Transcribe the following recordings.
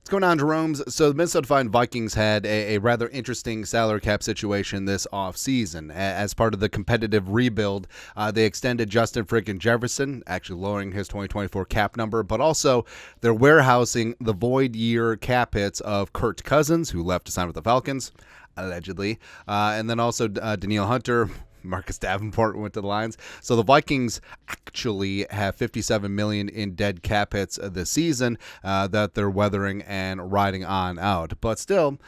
What's going on, Jerome's? So the Minnesota Vikings had a rather interesting salary cap situation this offseason. As part of the competitive rebuild, they extended Justin freaking Jefferson, actually lowering his 2024 cap number, but also they're warehousing the void year cap hits of Kirk Cousins, who left to sign with the Falcons, allegedly, and then also Danielle Hunter. Marcus Davenport went to the Lions. So the Vikings actually have $57 million in dead cap hits this season that they're weathering and riding on out. But still,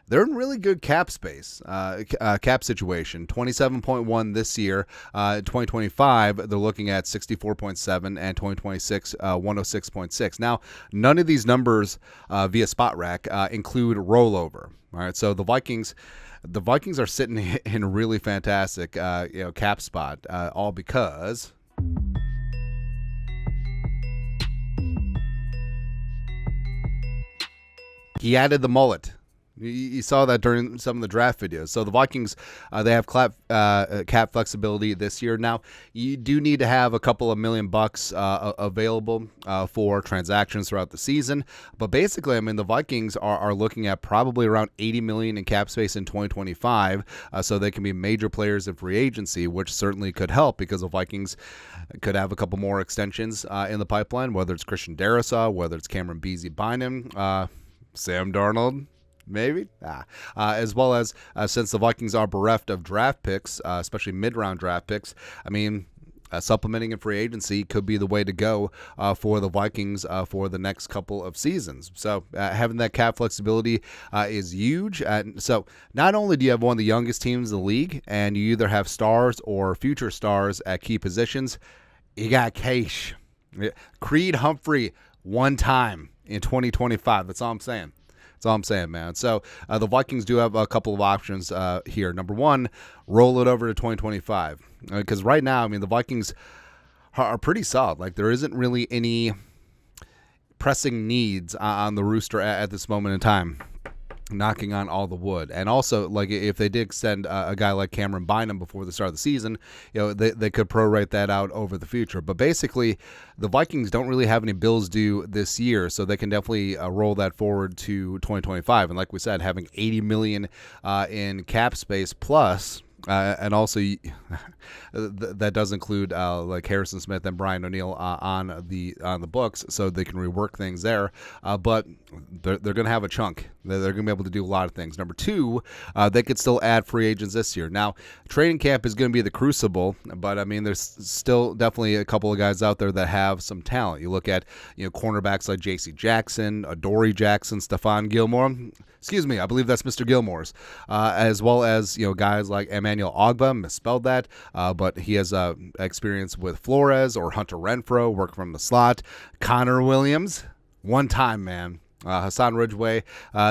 they're in really good cap space, cap situation. 27.1 this year. 2025, they're looking at 64.7, and 2026, 106.6. Now, none of these numbers via Spot Rack include rollover. All right, so the Vikings are sitting in a really fantastic cap spot, all because he added the mullet. You saw that during some of the draft videos. So the Vikings, they have cap flexibility this year. Now, you do need to have a couple of $1 million available for transactions throughout the season. But basically, I mean, the Vikings are looking at probably around $80 million in cap space in 2025, so they can be major players in free agency, which certainly could help because the Vikings could have a couple more extensions in the pipeline, whether it's Christian Darrisaw, whether it's Cameron Beasley-Bynum, Sam Darnold. Maybe. As well as since the Vikings are bereft of draft picks, especially mid-round draft picks, I mean, supplementing in free agency could be the way to go for the Vikings for the next couple of seasons. So having that cap flexibility is huge. So not only do you have one of the youngest teams in the league, and you either have stars or future stars at key positions, you got Cash. Creed Humphrey one time in 2025. That's all I'm saying. That's all I'm saying, man. So the Vikings do have a couple of options here. Number one, roll it over to 2025. Because right now, I mean, the Vikings are pretty solid. Like, there isn't really any pressing needs on the rooster at this moment in time, knocking on all the wood. And also, like, if they did extend a guy like Cameron Bynum before the start of the season, they could prorate that out over the future. But basically, the Vikings don't really have any bills due this year, so they can definitely roll that forward to 2025. And like we said, having $80 million in cap space plus. And also, that does include like Harrison Smith and Brian O'Neill on the books, so they can rework things there. But they're going to have a chunk. They're going to be able to do a lot of things. Number two, they could still add free agents this year. Now, training camp is going to be the crucible, but I mean, there's still definitely a couple of guys out there that have some talent. You look at cornerbacks like J.C. Jackson, Adoree Jackson, Stephon Gilmore. Excuse me, I believe that's Mr. Gilmore's, as well as guys like Emmanuel Ogbah, misspelled that, but he has experience with Flores or Hunter Renfrow, work from the slot. Connor Williams, one time, man. Hassan Ridgeway,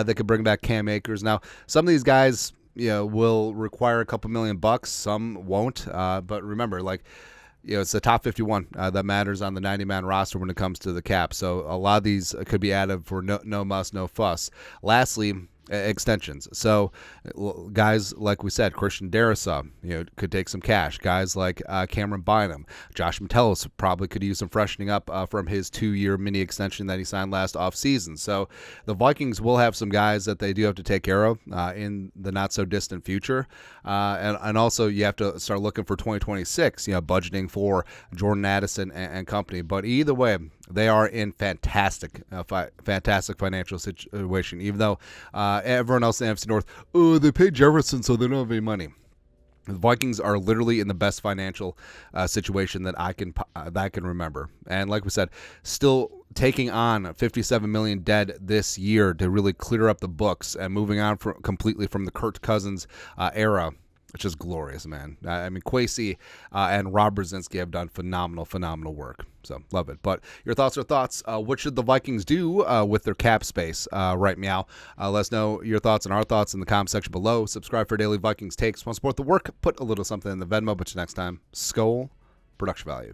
they could bring back Cam Akers. Now, some of these guys, will require a couple $1 million. Some won't, but remember, like, it's the top 51 that matters on the 90-man roster when it comes to the cap. So a lot of these could be added for no muss, no fuss. Lastly, extensions. So guys like we said, Christian Darrisaw, could take some cash. Guys like Cameron Bynum, Josh Metellus probably could use some freshening up from his 2-year mini extension that he signed last offseason. So the Vikings will have some guys that they do have to take care of in the not so distant future. And also you have to start looking for 2026, budgeting for Jordan Addison and company. But either way, they are in fantastic financial situation, even though everyone else in the NFC North, they paid Jefferson, so they don't have any money. The Vikings are literally in the best financial situation that I can remember. And like we said, still taking on $57 million dead this year to really clear up the books and moving on completely from the Kirk Cousins era. It's just glorious, man. I mean, Kwesi and Rob Brzezinski have done phenomenal work. So, love it. But your thoughts are thoughts. What should the Vikings do with their cap space right meow? Let us know your thoughts and our thoughts in the comment section below. Subscribe for daily Vikings takes. Want to support the work? Put a little something in the Venmo. But next time, Skol, production value.